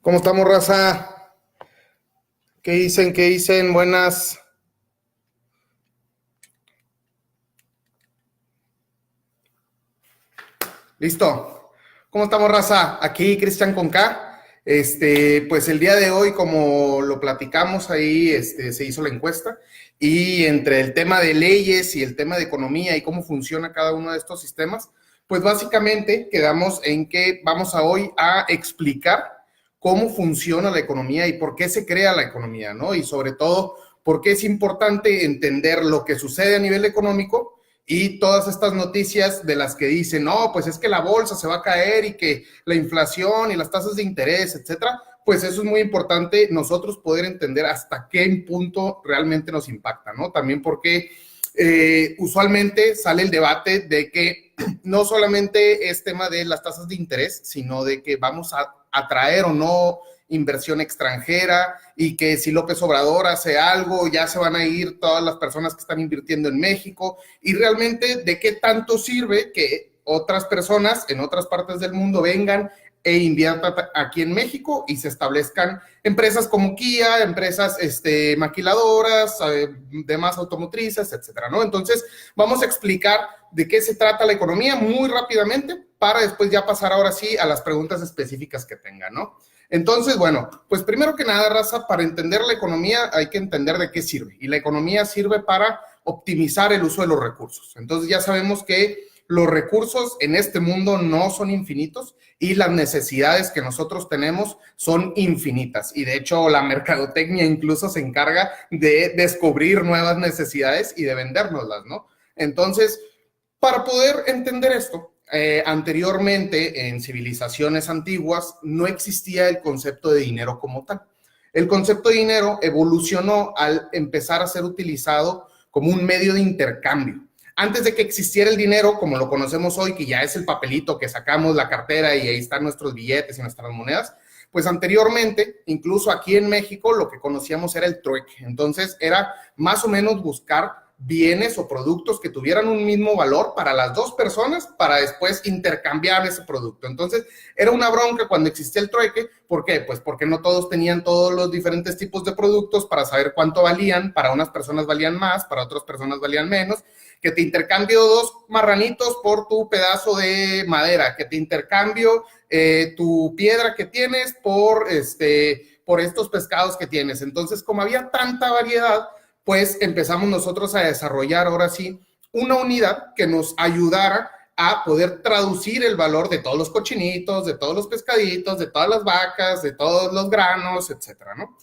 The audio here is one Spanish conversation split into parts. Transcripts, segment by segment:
¿Cómo estamos, raza? ¿Qué dicen? ¿Qué dicen? Buenas. Listo. ¿Cómo estamos, raza? Aquí Cristian con K. Pues el día de hoy, como lo platicamos ahí, se hizo la encuesta y entre el tema de leyes y el tema de economía y cómo funciona cada uno de estos sistemas, pues básicamente quedamos en que vamos a hoy a explicar cómo funciona la economía y por qué se crea la economía, ¿no? Y sobre todo, por qué es importante entender lo que sucede a nivel económico y todas estas noticias de las que dicen, no, pues es que la bolsa se va a caer y que la inflación y las tasas de interés, etcétera, pues eso es muy importante nosotros poder entender hasta qué punto realmente nos impacta, ¿no? También porque usualmente sale el debate de que no solamente es tema de las tasas de interés, sino de que vamos a atraer o no inversión extranjera y que si López Obrador hace algo, ya se van a ir todas las personas que están invirtiendo en México y realmente de qué tanto sirve que otras personas en otras partes del mundo vengan e inviertan aquí en México y se establezcan empresas como Kia, empresas maquiladoras, demás automotrices, etcétera, ¿no? Entonces, vamos a explicar de qué se trata la economía muy rápidamente para después ya pasar ahora sí a las preguntas específicas que tengan, ¿no? Entonces, bueno, pues primero que nada, raza, para entender la economía hay que entender de qué sirve. Y la economía sirve para optimizar el uso de los recursos. Entonces ya sabemos que los recursos en este mundo no son infinitos y las necesidades que nosotros tenemos son infinitas. Y de hecho la mercadotecnia incluso se encarga de descubrir nuevas necesidades y de vendérnoslas, ¿no? Entonces, para poder entender esto, anteriormente en civilizaciones antiguas no existía el concepto de dinero como tal. El concepto de dinero evolucionó al empezar a ser utilizado como un medio de intercambio. Antes de que existiera el dinero como lo conocemos hoy, que ya es el papelito que sacamos la cartera y ahí están nuestros billetes y nuestras monedas, pues anteriormente, incluso aquí en México, lo que conocíamos era el trueque. Entonces era más o menos buscar bienes o productos que tuvieran un mismo valor para las dos personas para después intercambiar ese producto. Entonces, era una bronca cuando existía el trueque. ¿Por qué? Pues porque no todos tenían todos los diferentes tipos de productos para saber cuánto valían. Para unas personas valían más, para otras personas valían menos. Que te intercambio 2 marranitos por tu pedazo de madera, que te intercambio tu piedra que tienes por estos pescados que tienes. Entonces, como había tanta variedad, pues empezamos nosotros a desarrollar ahora sí una unidad que nos ayudara a poder traducir el valor de todos los cochinitos, de todos los pescaditos, de todas las vacas, de todos los granos, etcétera, ¿no?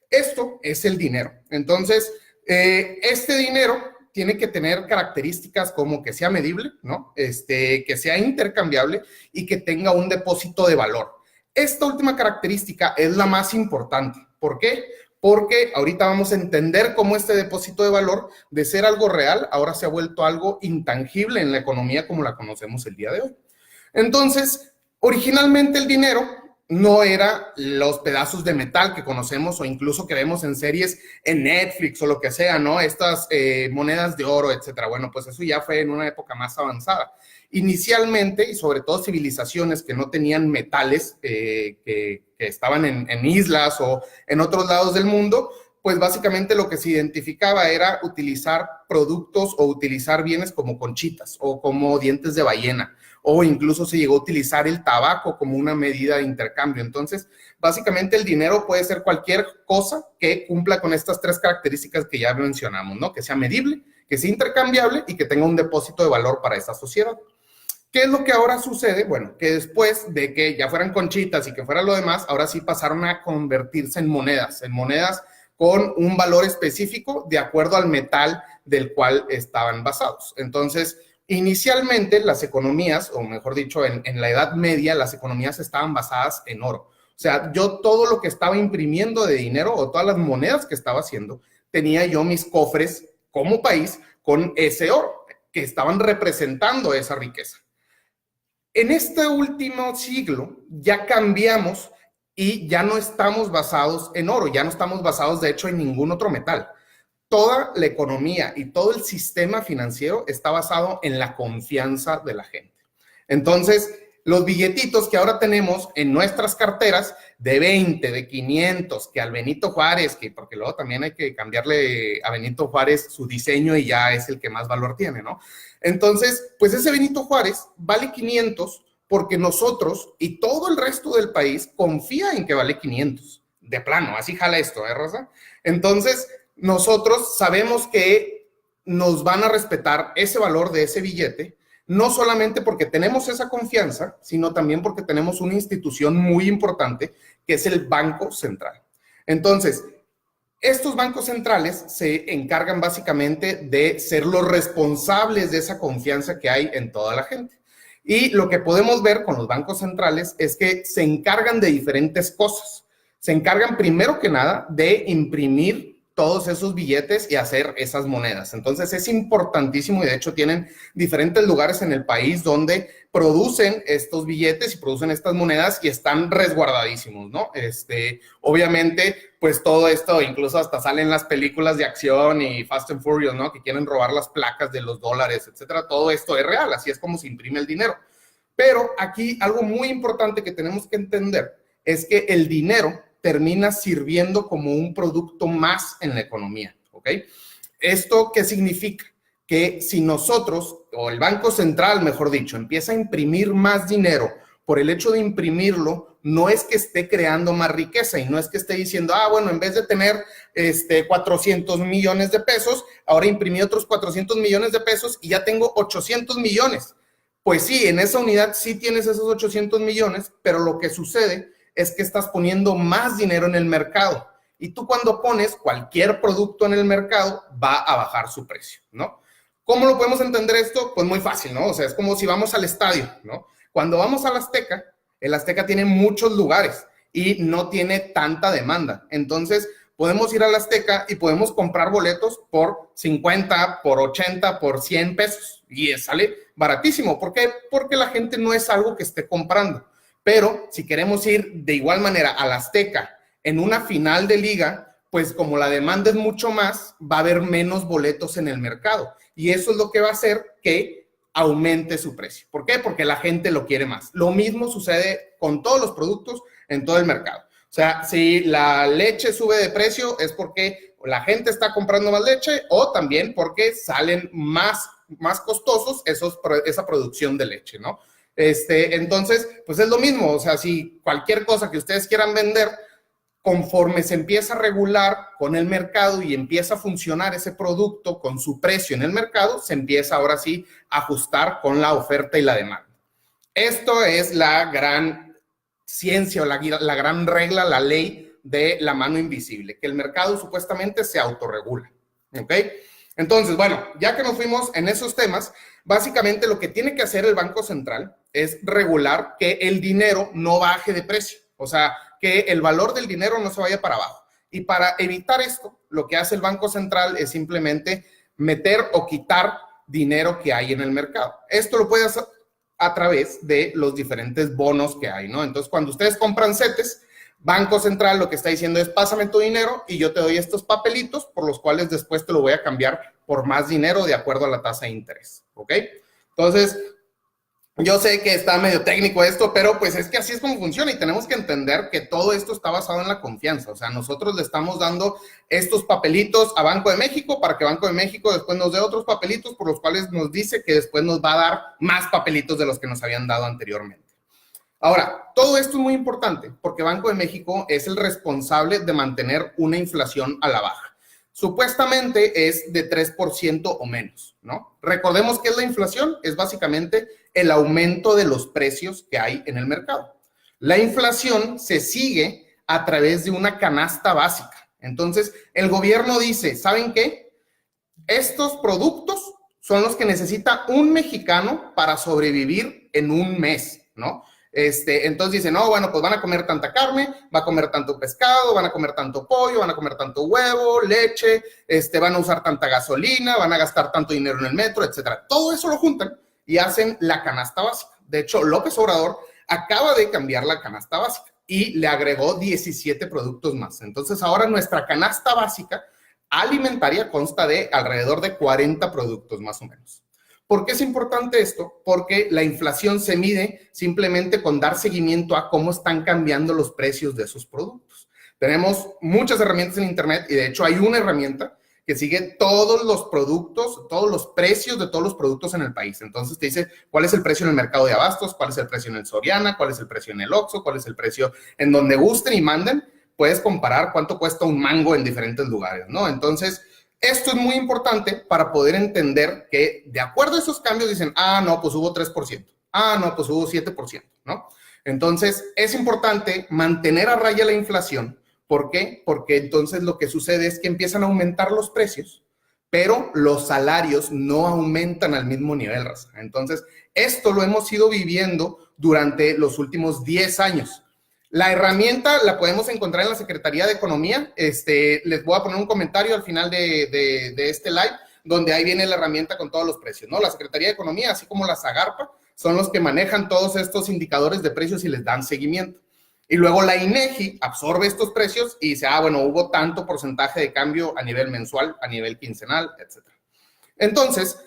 Esto es el dinero. Entonces, este dinero tiene que tener características como que sea medible, ¿no? Que sea intercambiable y que tenga un depósito de valor. Esta última característica es la más importante. ¿Por qué? Porque ahorita vamos a entender cómo este depósito de valor, de ser algo real, ahora se ha vuelto algo intangible en la economía como la conocemos el día de hoy. Entonces, originalmente el dinero no era los pedazos de metal que conocemos o incluso que vemos en series en Netflix o lo que sea, ¿no? Estas monedas de oro, etcétera. Bueno, pues eso ya fue en una época más avanzada. Inicialmente, y sobre todo civilizaciones que no tenían metales, que estaban en islas o en otros lados del mundo, pues básicamente lo que se identificaba era utilizar productos o utilizar bienes como conchitas o como dientes de ballena, o incluso se llegó a utilizar el tabaco como una medida de intercambio. Entonces, básicamente el dinero puede ser cualquier cosa que cumpla con estas 3 características que ya mencionamos, ¿no? Que sea medible, que sea intercambiable y que tenga un depósito de valor para esta sociedad. ¿Qué es lo que ahora sucede? Bueno, que después de que ya fueran conchitas y que fuera lo demás, ahora sí pasaron a convertirse en monedas con un valor específico de acuerdo al metal del cual estaban basados. Entonces, inicialmente las economías, o mejor dicho, en la Edad Media, las economías estaban basadas en oro. O sea, yo todo lo que estaba imprimiendo de dinero o todas las monedas que estaba haciendo, tenía yo mis cofres como país con ese oro que estaban representando esa riqueza. En este último siglo ya cambiamos y ya no estamos basados en oro, ya no estamos basados de hecho en ningún otro metal. Toda la economía y todo el sistema financiero está basado en la confianza de la gente. Entonces, los billetitos que ahora tenemos en nuestras carteras de 20, de 500, que al Benito Juárez, que porque luego también hay que cambiarle a Benito Juárez su diseño y ya es el que más valor tiene, ¿no? Entonces, pues ese Benito Juárez vale 500 porque nosotros y todo el resto del país confía en que vale 500. De plano, así jala esto, Rosa? Entonces, nosotros sabemos que nos van a respetar ese valor de ese billete, no solamente porque tenemos esa confianza, sino también porque tenemos una institución muy importante, que es el Banco Central. Entonces, estos bancos centrales se encargan básicamente de ser los responsables de esa confianza que hay en toda la gente. Y lo que podemos ver con los bancos centrales es que se encargan de diferentes cosas. Se encargan primero que nada de imprimir todos esos billetes y hacer esas monedas. Entonces es importantísimo y de hecho tienen diferentes lugares en el país donde producen estos billetes y producen estas monedas y están resguardadísimos, ¿no? Obviamente, pues todo esto, incluso hasta salen las películas de acción y Fast and Furious, ¿no? Que quieren robar las placas de los dólares, etcétera. Todo esto es real, así es como se imprime el dinero. Pero aquí algo muy importante que tenemos que entender es que el dinero termina sirviendo como un producto más en la economía, ¿ok? ¿Esto qué significa? Que si nosotros, o el Banco Central, mejor dicho, empieza a imprimir más dinero, por el hecho de imprimirlo, no es que esté creando más riqueza y no es que esté diciendo, bueno, en vez de tener 400 millones de pesos, ahora imprimí otros 400 millones de pesos y ya tengo 800 millones. Pues sí, en esa unidad sí tienes esos 800 millones, pero lo que sucede es que estás poniendo más dinero en el mercado. Y tú cuando pones cualquier producto en el mercado, va a bajar su precio, ¿no? ¿Cómo lo podemos entender esto? Pues muy fácil, ¿no? O sea, es como si vamos al estadio, ¿no? Cuando vamos al Azteca, el Azteca tiene muchos lugares y no tiene tanta demanda. Entonces, podemos ir al Azteca y podemos comprar boletos por 50, por 80, por 100 pesos. Y sale baratísimo. ¿Por qué? Porque la gente no es algo que esté comprando. Pero si queremos ir de igual manera al Azteca en una final de liga, pues como la demanda es mucho más, va a haber menos boletos en el mercado. Y eso es lo que va a hacer que aumente su precio. ¿Por qué? Porque la gente lo quiere más. Lo mismo sucede con todos los productos en todo el mercado. O sea, si la leche sube de precio es porque la gente está comprando más leche o también porque salen más costosos esa producción de leche, ¿no? Entonces, pues es lo mismo, o sea, si cualquier cosa que ustedes quieran vender, conforme se empieza a regular con el mercado y empieza a funcionar ese producto con su precio en el mercado, se empieza ahora sí a ajustar con la oferta y la demanda. Esto es la gran ciencia o la gran regla, la ley de la mano invisible, que el mercado supuestamente se autorregula, ¿ok? Entonces, bueno, ya que nos fuimos en esos temas, básicamente lo que tiene que hacer el Banco Central es regular que el dinero no baje de precio, o sea, que el valor del dinero no se vaya para abajo. Y para evitar esto, lo que hace el Banco Central es simplemente meter o quitar dinero que hay en el mercado. Esto lo puede hacer a través de los diferentes bonos que hay, ¿no? Entonces, cuando ustedes compran CETES, Banco Central lo que está diciendo es pásame tu dinero y yo te doy estos papelitos por los cuales después te lo voy a cambiar por más dinero de acuerdo a la tasa de interés, ¿ok? Entonces, yo sé que está medio técnico esto, pero pues es que así es como funciona y tenemos que entender que todo esto está basado en la confianza. O sea, nosotros le estamos dando estos papelitos a Banco de México para que Banco de México después nos dé otros papelitos por los cuales nos dice que después nos va a dar más papelitos de los que nos habían dado anteriormente. Ahora, todo esto es muy importante porque Banco de México es el responsable de mantener una inflación a la baja. Supuestamente es de 3% o menos, ¿no? Recordemos que la inflación es básicamente el aumento de los precios que hay en el mercado. La inflación se sigue a través de una canasta básica. Entonces, el gobierno dice, ¿saben qué? Estos productos son los que necesita un mexicano para sobrevivir en un mes, ¿no? Entonces dicen, no, bueno, pues van a comer tanta carne, va a comer tanto pescado, van a comer tanto pollo, van a comer tanto huevo, leche, van a usar tanta gasolina, van a gastar tanto dinero en el metro, etcétera. Todo eso lo juntan y hacen la canasta básica. De hecho, López Obrador acaba de cambiar la canasta básica y le agregó 17 productos más. Entonces, ahora nuestra canasta básica alimentaria consta de alrededor de 40 productos más o menos. ¿Por qué es importante esto? Porque la inflación se mide simplemente con dar seguimiento a cómo están cambiando los precios de esos productos. Tenemos muchas herramientas en Internet y de hecho hay una herramienta que sigue todos los productos, todos los precios de todos los productos en el país. Entonces te dice cuál es el precio en el mercado de abastos, cuál es el precio en el Soriana, cuál es el precio en el Oxxo, cuál es el precio en donde gusten y manden. Puedes comparar cuánto cuesta un mango en diferentes lugares, ¿no? Entonces, esto es muy importante para poder entender que de acuerdo a esos cambios dicen, ah, no, pues hubo 3%, ah, no, pues hubo 7%, ¿no? Entonces, es importante mantener a raya la inflación. ¿Por qué? Porque entonces lo que sucede es que empiezan a aumentar los precios, pero los salarios no aumentan al mismo nivel, raza. Entonces, esto lo hemos ido viviendo durante los últimos 10 años. La herramienta la podemos encontrar en la Secretaría de Economía. Les voy a poner un comentario al final de este live, donde ahí viene la herramienta con todos los precios, ¿no? La Secretaría de Economía, así como la Zagarpa, son los que manejan todos estos indicadores de precios y les dan seguimiento. Y luego la INEGI absorbe estos precios y dice, ah, bueno, hubo tanto porcentaje de cambio a nivel mensual, a nivel quincenal, etc. Entonces,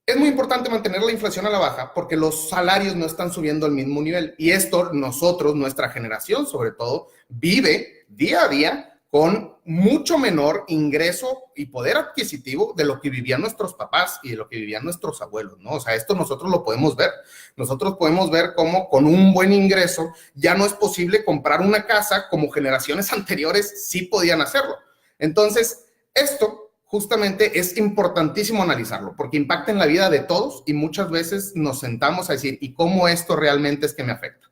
es muy importante mantener la inflación a la baja porque los salarios no están subiendo al mismo nivel. Y esto nosotros, nuestra generación sobre todo, vive día a día con mucho menor ingreso y poder adquisitivo de lo que vivían nuestros papás y de lo que vivían nuestros abuelos, ¿no? O sea, esto nosotros lo podemos ver. Nosotros podemos ver cómo con un buen ingreso ya no es posible comprar una casa como generaciones anteriores sí podían hacerlo. Entonces, esto justamente es importantísimo analizarlo porque impacta en la vida de todos y muchas veces nos sentamos a decir, ¿y cómo esto realmente es que me afecta?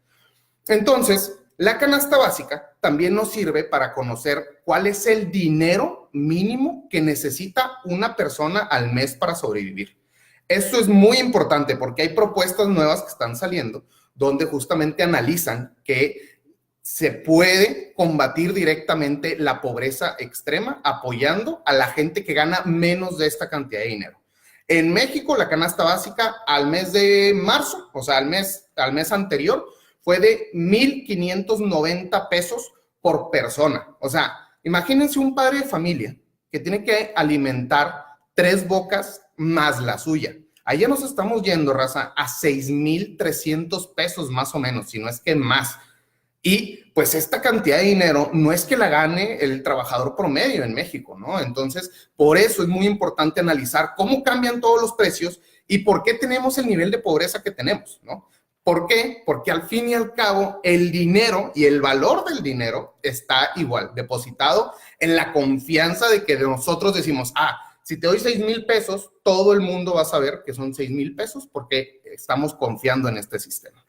Entonces, la canasta básica también nos sirve para conocer cuál es el dinero mínimo que necesita una persona al mes para sobrevivir. Esto es muy importante porque hay propuestas nuevas que están saliendo donde justamente analizan que se puede combatir directamente la pobreza extrema apoyando a la gente que gana menos de esta cantidad de dinero. En México, la canasta básica al mes de marzo, o sea, al mes anterior, fue de 1,590 pesos por persona. O sea, imagínense un padre de familia que tiene que alimentar 3 bocas más la suya. Allá nos estamos yendo, raza, a 6,300 pesos más o menos, si no es que más. Y pues esta cantidad de dinero no es que la gane el trabajador promedio en México, ¿no? Entonces, por eso es muy importante analizar cómo cambian todos los precios y por qué tenemos el nivel de pobreza que tenemos, ¿no? ¿Por qué? Porque al fin y al cabo el dinero y el valor del dinero está igual, depositado en la confianza de que nosotros decimos, ah, si te doy 6,000 pesos, todo el mundo va a saber que son 6,000 pesos porque estamos confiando en este sistema.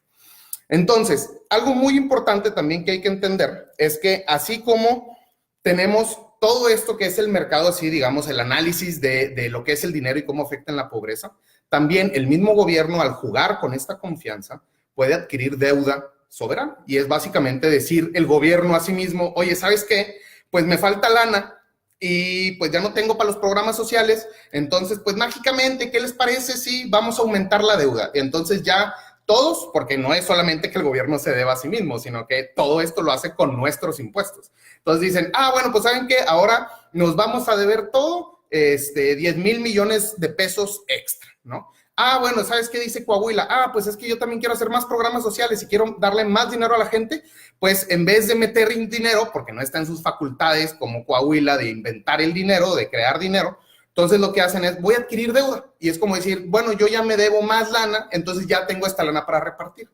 Entonces, algo muy importante también que hay que entender es que así como tenemos todo esto que es el mercado, así digamos, el análisis de lo que es el dinero y cómo afecta en la pobreza, también el mismo gobierno al jugar con esta confianza puede adquirir deuda soberana y es básicamente decir el gobierno a sí mismo, oye, ¿sabes qué? Pues me falta lana y pues ya no tengo para los programas sociales, entonces pues mágicamente, ¿qué les parece si vamos a aumentar la deuda? Entonces ya todos, porque no es solamente que el gobierno se deba a sí mismo, sino que todo esto lo hace con nuestros impuestos. Entonces dicen, ah, bueno, pues ¿saben qué? Ahora nos vamos a deber todo, 10,000 millones de pesos extra, ¿no? Ah, bueno, ¿sabes qué dice Coahuila? Ah, pues es que yo también quiero hacer más programas sociales y quiero darle más dinero a la gente, pues en vez de meter dinero, porque no está en sus facultades como Coahuila de inventar el dinero, de crear dinero, entonces lo que hacen es, voy a adquirir deuda. Y es como decir, bueno, yo ya me debo más lana, entonces ya tengo esta lana para repartir.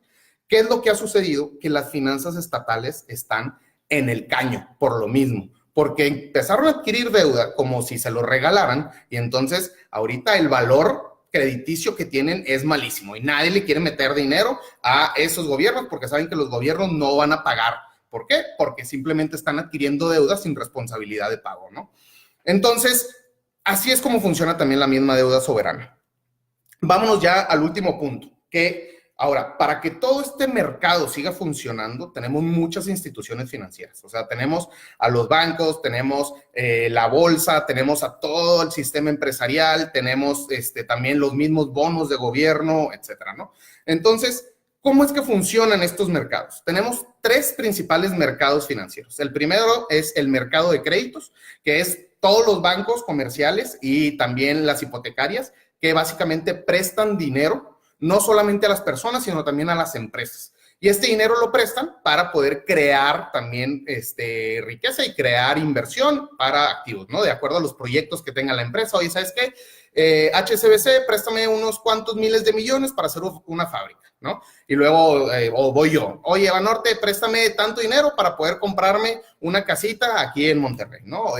¿Qué es lo que ha sucedido? Que las finanzas estatales están en el caño por lo mismo. Porque empezaron a adquirir deuda como si se lo regalaran y entonces ahorita el valor crediticio que tienen es malísimo y nadie le quiere meter dinero a esos gobiernos porque saben que los gobiernos no van a pagar. ¿Por qué? Porque simplemente están adquiriendo deuda sin responsabilidad de pago, ¿no? Entonces, así es como funciona también la misma deuda soberana. Vámonos ya al último punto, que ahora, para que todo este mercado siga funcionando, tenemos muchas instituciones financieras. O sea, tenemos a los bancos, tenemos la bolsa, tenemos a todo el sistema empresarial, tenemos también los mismos bonos de gobierno, etcétera, ¿no? Entonces, ¿cómo es que funcionan estos mercados? Tenemos 3 principales mercados financieros. El primero es el mercado de créditos, que es todos los bancos comerciales y también las hipotecarias que básicamente prestan dinero, no solamente a las personas, sino también a las empresas. Y este dinero lo prestan para poder crear también riqueza y crear inversión para activos, ¿no? De acuerdo a los proyectos que tenga la empresa. Oye, ¿sabes qué? HSBC, préstame unos cuantos miles de millones para hacer una fábrica, ¿no? Y luego, o voy yo, oye, Banorte, préstame tanto dinero para poder comprarme una casita aquí en Monterrey, ¿no?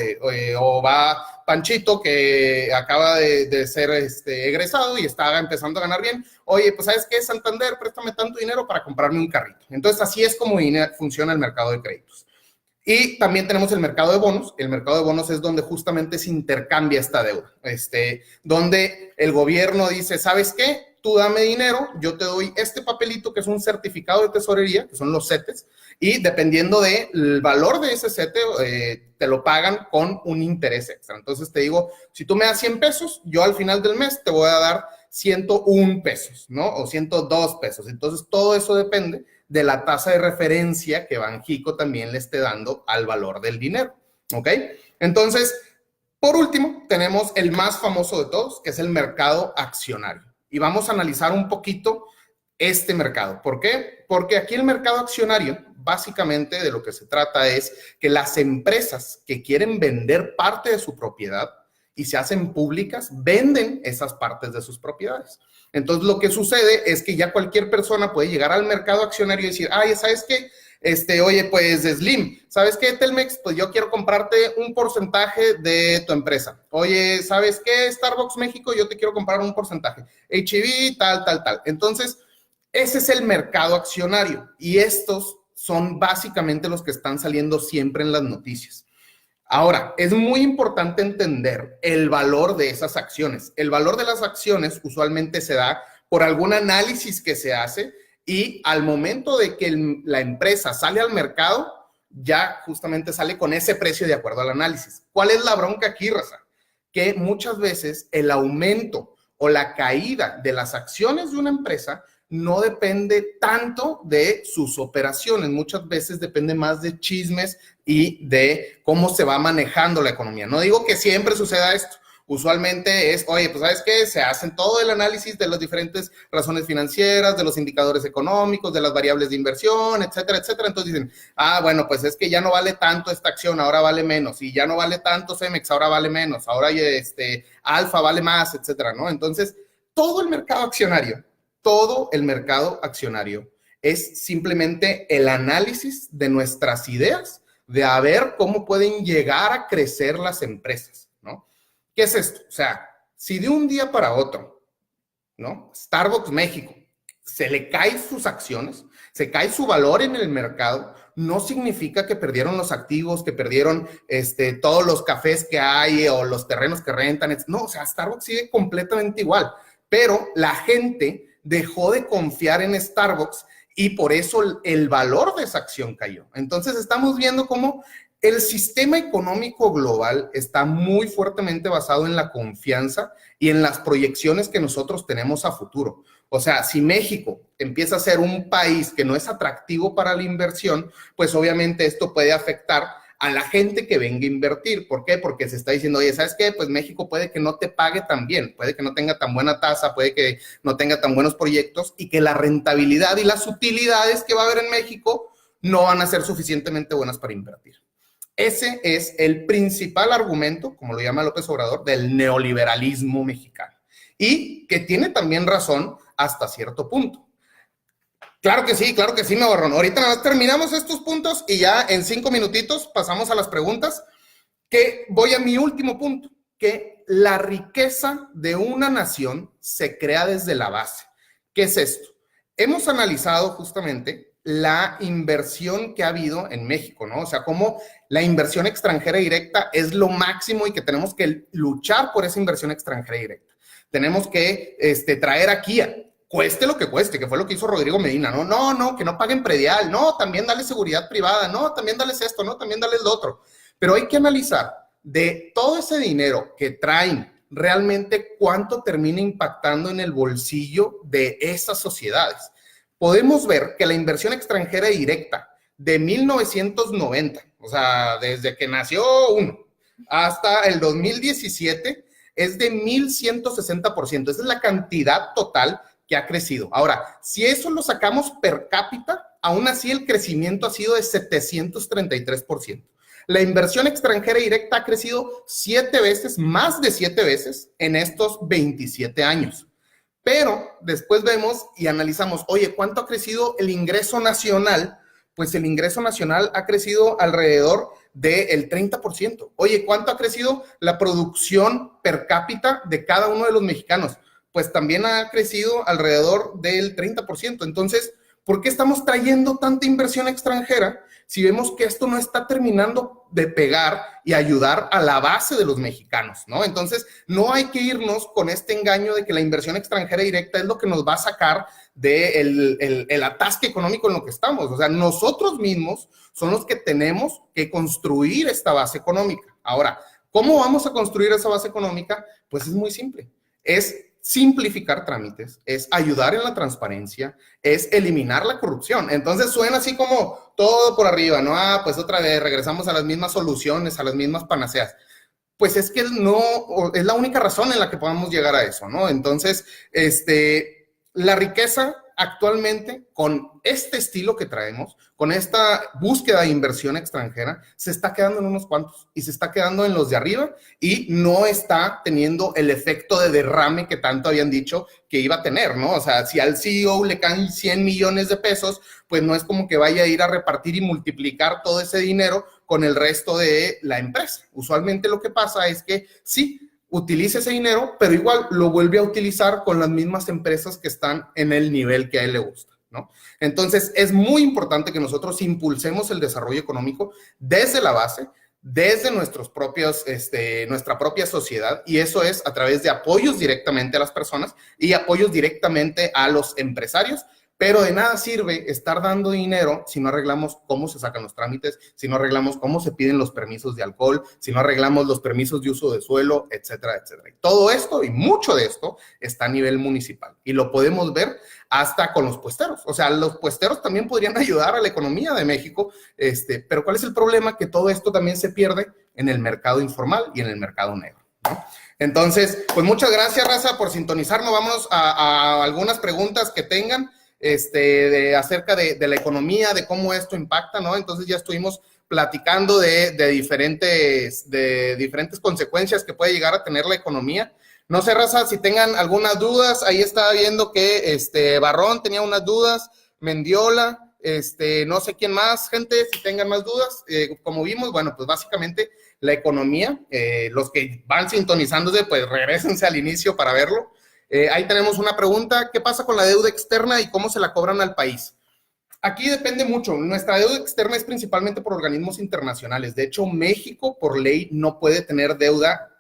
O va Panchito, que acaba de ser egresado y está empezando a ganar bien. Oye, pues, ¿sabes qué? Santander, préstame tanto dinero para comprarme un carrito. Entonces, así es como funciona el mercado de créditos. Y también tenemos el mercado de bonos. El mercado de bonos es donde justamente se intercambia esta deuda, donde el gobierno dice, ¿sabes qué? Tú dame dinero, yo te doy este papelito que es un certificado de tesorería, que son los CETES, y dependiendo del valor de ese CETE, te lo pagan con un interés extra. Entonces te digo, si tú me das 100 pesos, yo al final del mes te voy a dar 101 pesos, ¿no? O 102 pesos. Entonces todo eso depende de la tasa de referencia que Banxico también le esté dando al valor del dinero, ¿ok? Entonces, por último, tenemos el más famoso de todos, que es el mercado accionario. Y vamos a analizar un poquito este mercado. ¿Por qué? Porque aquí el mercado accionario, básicamente de lo que se trata es que las empresas que quieren vender parte de su propiedad y se hacen públicas, venden esas partes de sus propiedades. Entonces, lo que sucede es que ya cualquier persona puede llegar al mercado accionario y decir, ay, ¿sabes qué? Oye, pues Slim, ¿sabes qué, Telmex? Pues yo quiero comprarte un porcentaje de tu empresa. Oye, ¿sabes qué, Starbucks México? Yo te quiero comprar un porcentaje. HEB, tal. Entonces, ese es el mercado accionario y estos son básicamente los que están saliendo siempre en las noticias. Ahora, es muy importante entender el valor de esas acciones. El valor de las acciones usualmente se da por algún análisis que se hace y al momento de que la empresa sale al mercado, ya justamente sale con ese precio de acuerdo al análisis. ¿Cuál es la bronca aquí, raza? Que muchas veces el aumento o la caída de las acciones de una empresa no depende tanto de sus operaciones, muchas veces depende más de chismes y de cómo se va manejando la economía. No digo que siempre suceda esto, usualmente es, oye, pues ¿sabes qué? Se hacen todo el análisis de las diferentes razones financieras, de los indicadores económicos, de las variables de inversión, etcétera. Entonces dicen, bueno, pues es que ya no vale tanto esta acción, ahora vale menos, y ya no vale tanto Cemex, ahora vale menos, ahora Alfa vale más, etcétera, ¿no? Entonces, todo el mercado accionario es simplemente el análisis de nuestras ideas, de a ver cómo pueden llegar a crecer las empresas, ¿no? ¿Qué es esto? O sea, si de un día para otro, ¿no? Starbucks México se le caen sus acciones, se cae su valor en el mercado, no significa que perdieron los activos, que perdieron todos los cafés que hay o los terrenos que rentan. No, o sea, Starbucks sigue completamente igual, pero la gente dejó de confiar en Starbucks y por eso el valor de esa acción cayó. Entonces estamos viendo cómo el sistema económico global está muy fuertemente basado en la confianza y en las proyecciones que nosotros tenemos a futuro. O sea, si México empieza a ser un país que no es atractivo para la inversión, pues obviamente esto puede afectar a la gente que venga a invertir. ¿Por qué? Porque se está diciendo, oye, ¿sabes qué? Pues México puede que no te pague tan bien, puede que no tenga tan buena tasa, puede que no tenga tan buenos proyectos y que la rentabilidad y las utilidades que va a haber en México no van a ser suficientemente buenas para invertir. Ese es el principal argumento, como lo llama López Obrador, del neoliberalismo mexicano. Y que tiene también razón hasta cierto punto. Claro que sí, Navarrón. Ahorita nada más terminamos estos puntos y ya en 5 minutitos pasamos a las preguntas, que voy a mi último punto, que la riqueza de una nación se crea desde la base. ¿Qué es esto? Hemos analizado justamente la inversión que ha habido en México, ¿no? O sea, cómo la inversión extranjera directa es lo máximo y que tenemos que luchar por esa inversión extranjera directa. Tenemos que traer aquí cueste lo que cueste, que fue lo que hizo Rodrigo Medina, no, que no paguen predial, no, también dale seguridad privada, no, también dales esto, no, también dales lo otro. Pero hay que analizar de todo ese dinero que traen, realmente cuánto termina impactando en el bolsillo de esas sociedades. Podemos ver que la inversión extranjera directa de 1990, o sea, desde que nació uno, hasta el 2017, es de 1,160%. Esa es la cantidad total que ha crecido. Ahora, si eso lo sacamos per cápita, aún así el crecimiento ha sido de 733%. La inversión extranjera directa ha crecido 7 veces, más de 7 veces en estos 27 años. Pero después vemos y analizamos, oye, ¿cuánto ha crecido el ingreso nacional? Pues el ingreso nacional ha crecido alrededor del 30%. Oye, ¿cuánto ha crecido la producción per cápita de cada uno de los mexicanos? Pues también ha crecido alrededor del 30%. Entonces, ¿por qué estamos trayendo tanta inversión extranjera si vemos que esto no está terminando de pegar y ayudar a la base de los mexicanos, ¿no? Entonces, no hay que irnos con este engaño de que la inversión extranjera directa es lo que nos va a sacar del el atasque económico en lo que estamos. O sea, nosotros mismos son los que tenemos que construir esta base económica. Ahora, ¿cómo vamos a construir esa base económica? Pues es muy simple. Es simplificar trámites, es ayudar en la transparencia, es eliminar la corrupción. Entonces suena así como todo por arriba, ¿no? Pues otra vez regresamos a las mismas soluciones, a las mismas panaceas. Pues es que no, es la única razón en la que podamos llegar a eso, ¿no? Entonces, la riqueza actualmente, con este estilo que traemos, con esta búsqueda de inversión extranjera, se está quedando en unos cuantos y se está quedando en los de arriba y no está teniendo el efecto de derrame que tanto habían dicho que iba a tener, ¿no? O sea, si al CEO le caen 100 millones de pesos, pues no es como que vaya a ir a repartir y multiplicar todo ese dinero con el resto de la empresa. Usualmente lo que pasa es que sí, utiliza ese dinero, pero igual lo vuelve a utilizar con las mismas empresas que están en el nivel que a él le gusta, ¿no? Entonces, es muy importante que nosotros impulsemos el desarrollo económico desde la base, desde nuestros propios, nuestra propia sociedad, y eso es a través de apoyos directamente a las personas y apoyos directamente a los empresarios. Pero de nada sirve estar dando dinero si no arreglamos cómo se sacan los trámites, si no arreglamos cómo se piden los permisos de alcohol, si no arreglamos los permisos de uso de suelo, etcétera, etcétera. Y todo esto y mucho de esto está a nivel municipal y lo podemos ver hasta con los puesteros. O sea, los puesteros también podrían ayudar a la economía de México, pero ¿cuál es el problema? Que todo esto también se pierde en el mercado informal y en el mercado negro, ¿no? Entonces, pues muchas gracias, raza, por sintonizarnos. Vámonos a algunas preguntas que tengan. Acerca de la economía, de cómo esto impacta, ¿no? Entonces ya estuvimos platicando de diferentes consecuencias que puede llegar a tener la economía. No sé, raza, si tengan algunas dudas, ahí estaba viendo que Barrón tenía unas dudas, Mendiola, no sé quién más, gente, si tengan más dudas. Como vimos, bueno, pues básicamente la economía, los que van sintonizándose, pues regrésense al inicio para verlo. Ahí tenemos una pregunta, ¿qué pasa con la deuda externa y cómo se la cobran al país? Aquí depende mucho, nuestra deuda externa es principalmente por organismos internacionales. De hecho, México por ley no puede tener deuda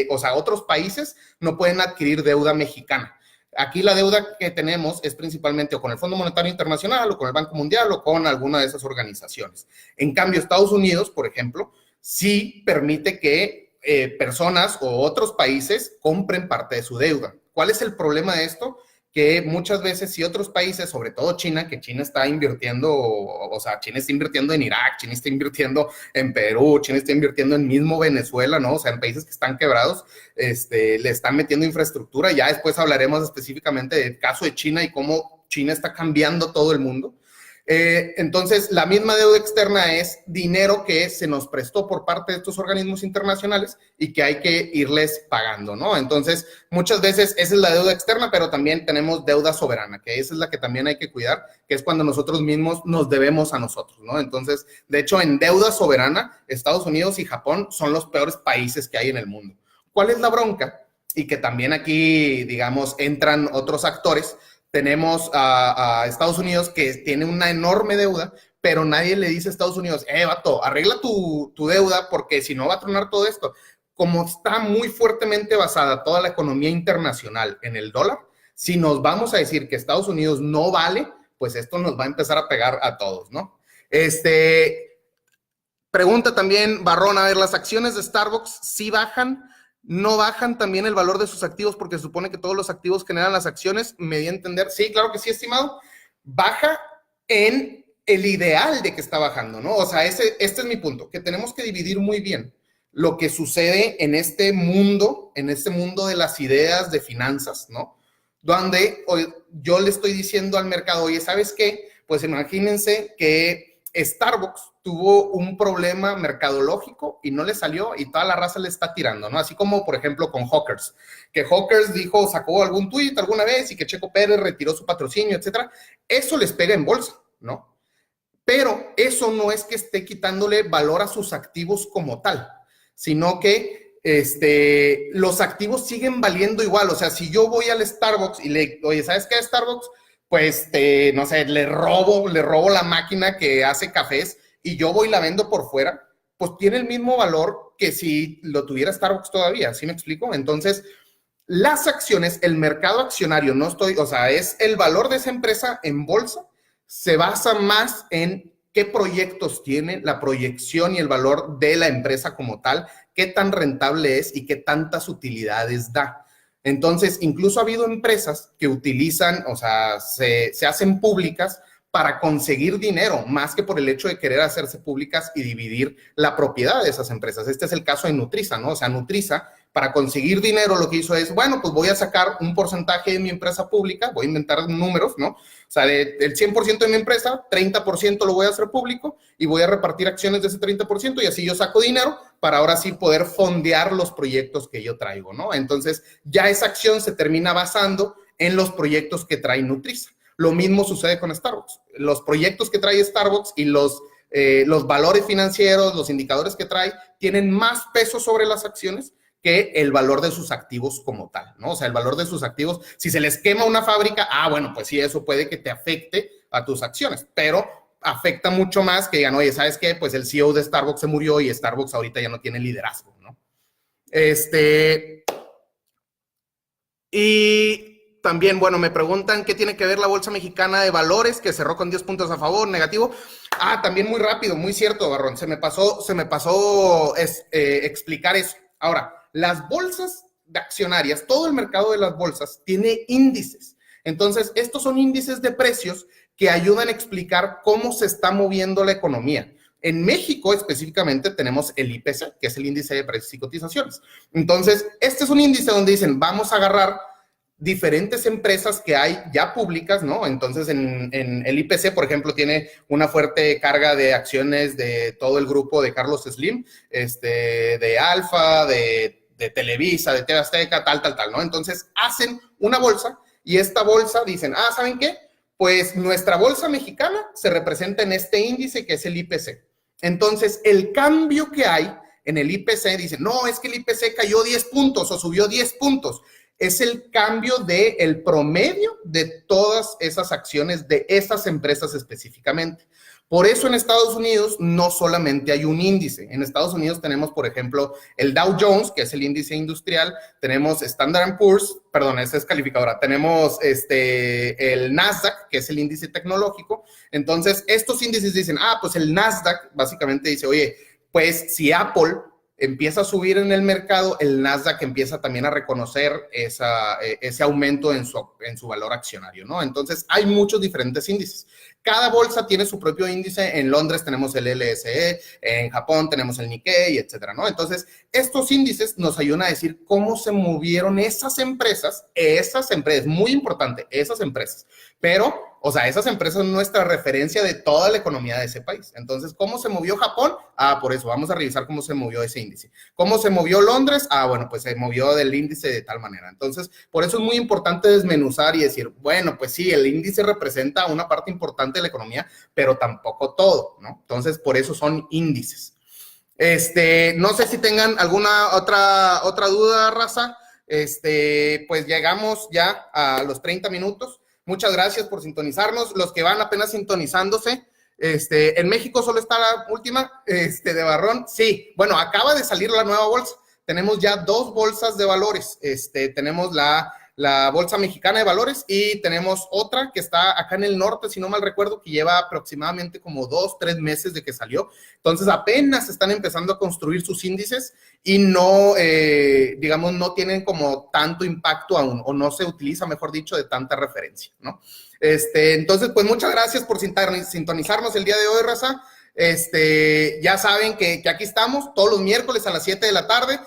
o sea, otros países no pueden adquirir deuda mexicana. Aquí la deuda que tenemos es principalmente o con el Fondo Monetario Internacional o con el Banco Mundial o con alguna de esas organizaciones. En cambio, Estados Unidos, por ejemplo, sí permite que personas o otros países compren parte de su deuda. ¿Cuál es el problema de esto? Que muchas veces si otros países, sobre todo China, que China está invirtiendo, o sea, China está invirtiendo en Irak, China está invirtiendo en Perú, China está invirtiendo en mismo Venezuela, ¿no? O sea, en países que están quebrados, le están metiendo infraestructura. Ya después hablaremos específicamente del caso de China y cómo China está cambiando todo el mundo. Entonces, la misma deuda externa es dinero que se nos prestó por parte de estos organismos internacionales y que hay que irles pagando, ¿no? Entonces, muchas veces esa es la deuda externa, pero también tenemos deuda soberana, que esa es la que también hay que cuidar, que es cuando nosotros mismos nos debemos a nosotros, ¿no? Entonces, de hecho, en deuda soberana, Estados Unidos y Japón son los peores países que hay en el mundo. ¿Cuál es la bronca? Y que también aquí, digamos, entran otros actores. Tenemos a Estados Unidos que tiene una enorme deuda, pero nadie le dice a Estados Unidos, vato, arregla tu deuda porque si no va a tronar todo esto. Como está muy fuertemente basada toda la economía internacional en el dólar, si nos vamos a decir que Estados Unidos no vale, pues esto nos va a empezar a pegar a todos, ¿no? Pregunta también Barrón, a ver, ¿las acciones de Starbucks sí bajan? No bajan también el valor de sus activos porque se supone que todos los activos generan las acciones, me di a entender. Sí, claro que sí, estimado. Baja en el ideal de que está bajando, ¿no? O sea, este es mi punto, que tenemos que dividir muy bien lo que sucede en este mundo de las ideas de finanzas, ¿no? Donde yo le estoy diciendo al mercado, oye, ¿sabes qué? Pues imagínense que Starbucks tuvo un problema mercadológico y no le salió y toda la raza le está tirando, ¿no? Así como, por ejemplo, con Hawkers, que Hawkers sacó algún tuit alguna vez y que Checo Pérez retiró su patrocinio, etcétera. Eso les pega en bolsa, ¿no? Pero eso no es que esté quitándole valor a sus activos como tal, sino que los activos siguen valiendo igual. O sea, si yo voy al Starbucks y oye, ¿sabes qué, Starbucks? Pues, no sé, le robo la máquina que hace cafés y yo voy y la vendo por fuera, pues tiene el mismo valor que si lo tuviera Starbucks todavía, ¿sí me explico? Entonces, las acciones, el mercado accionario, es el valor de esa empresa en bolsa, se basa más en qué proyectos tiene, la proyección y el valor de la empresa como tal, qué tan rentable es y qué tantas utilidades da. Entonces, incluso ha habido empresas que utilizan, se hacen públicas para conseguir dinero, más que por el hecho de querer hacerse públicas y dividir la propiedad de esas empresas. Este es el caso de Nutriza, ¿no? O sea, Nutriza, para conseguir dinero, lo que hizo es, bueno, pues voy a sacar un porcentaje de mi empresa pública, voy a inventar números, ¿no? O sea, del 100% de mi empresa, 30% lo voy a hacer público y voy a repartir acciones de ese 30% y así yo saco dinero para ahora sí poder fondear los proyectos que yo traigo, ¿no? Entonces, ya esa acción se termina basando en los proyectos que trae Nutriza. Lo mismo sucede con Starbucks. Los proyectos que trae Starbucks y los valores financieros, los indicadores que trae, tienen más peso sobre las acciones que el valor de sus activos como tal, ¿no? O sea, el valor de sus activos, si se les quema una fábrica, bueno, pues sí, eso puede que te afecte a tus acciones, pero afecta mucho más que digan, oye, ¿sabes qué? Pues el CEO de Starbucks se murió y Starbucks ahorita ya no tiene liderazgo, ¿no? Y también, bueno, me preguntan qué tiene que ver la Bolsa Mexicana de Valores, que cerró con 10 puntos a favor, negativo. También muy rápido, muy cierto, Barrón, se me pasó explicar eso. Ahora, las bolsas de accionarias, todo el mercado de las bolsas tiene índices. Entonces, estos son índices de precios que ayudan a explicar cómo se está moviendo la economía. En México específicamente tenemos el IPC, que es el índice de precios y cotizaciones. Entonces, este es un índice donde dicen, vamos a agarrar diferentes empresas que hay ya públicas, ¿no? Entonces, en el IPC, por ejemplo, tiene una fuerte carga de acciones de todo el grupo de Carlos Slim, de Alfa, de Televisa, de TV Azteca, tal, ¿no? Entonces, hacen una bolsa y esta bolsa dicen, ¿saben qué? Pues nuestra bolsa mexicana se representa en este índice que es el IPC. Entonces, el cambio que hay en el IPC, dicen, no, es que el IPC cayó 10 puntos o subió 10 puntos. Es el cambio del promedio de todas esas acciones de esas empresas específicamente. Por eso en Estados Unidos no solamente hay un índice. En Estados Unidos tenemos, por ejemplo, el Dow Jones, que es el índice industrial, tenemos Standard & Poor's, perdón, esa es calificadora, tenemos el Nasdaq, que es el índice tecnológico. Entonces, estos índices dicen, pues el Nasdaq básicamente dice, oye, pues si Apple empieza a subir en el mercado, el Nasdaq empieza también a reconocer ese aumento en su valor accionario, ¿no? Entonces, hay muchos diferentes índices. Cada bolsa tiene su propio índice. En Londres tenemos el LSE, en Japón tenemos el Nikkei, etcétera, ¿no? Entonces, estos índices nos ayudan a decir cómo se movieron esas empresas, muy importante, esas empresas. Pero, o sea, esas empresas son nuestra referencia de toda la economía de ese país. Entonces, ¿cómo se movió Japón? Por eso, vamos a revisar cómo se movió ese índice. ¿Cómo se movió Londres? Bueno, pues se movió del índice de tal manera. Entonces, por eso es muy importante desmenuzar y decir, bueno, pues sí, el índice representa una parte importante de la economía, pero tampoco todo, ¿no? Entonces, por eso son índices. No sé si tengan alguna otra duda, raza. Pues llegamos ya a los 30 minutos. Muchas gracias por sintonizarnos. Los que van apenas sintonizándose, en México solo está la última, de Barrón. Sí, bueno, acaba de salir la nueva bolsa. Tenemos ya 2 bolsas de valores. Tenemos la Bolsa Mexicana de Valores y tenemos otra que está acá en el norte, si no mal recuerdo, que lleva aproximadamente como 2-3 meses de que salió. Entonces, apenas están empezando a construir sus índices y no, digamos, no tienen como tanto impacto aún, o no se utiliza, mejor dicho, de tanta referencia, ¿no? Entonces, pues muchas gracias por sintonizarnos el día de hoy, raza. Ya saben que aquí estamos todos los miércoles a las 7 de la tarde.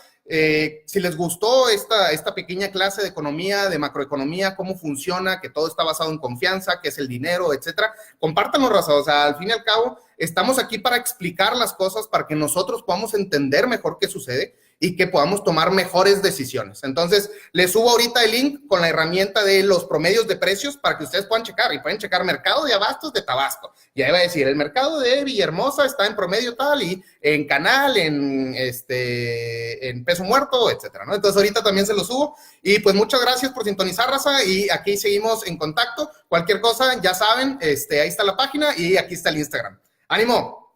Si les gustó esta pequeña clase de economía, de macroeconomía, cómo funciona, que todo está basado en confianza, qué es el dinero, etcétera, compártanlo, raza. O sea, al fin y al cabo, estamos aquí para explicar las cosas, para que nosotros podamos entender mejor qué sucede y que podamos tomar mejores decisiones. Entonces, les subo ahorita el link con la herramienta de los promedios de precios para que ustedes puedan checar, y pueden checar mercado de abastos de Tabasco. Y ahí va a decir, el mercado de Villahermosa está en promedio tal, y en canal, en peso muerto, etcétera, ¿no? Entonces, ahorita también se lo subo. Y pues muchas gracias por sintonizar, raza, y aquí seguimos en contacto. Cualquier cosa, ya saben, ahí está la página y aquí está el Instagram. ¡Ánimo!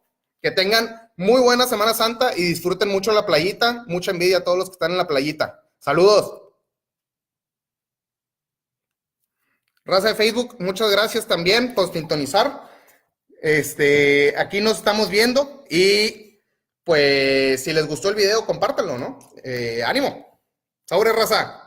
Que tengan muy buena Semana Santa y disfruten mucho la playita. Mucha envidia a todos los que están en la playita. ¡Saludos! Raza de Facebook, muchas gracias también por sintonizar. Aquí nos estamos viendo y pues si les gustó el video, compártanlo, ¿no? ¡Ánimo! ¡Sobre, raza!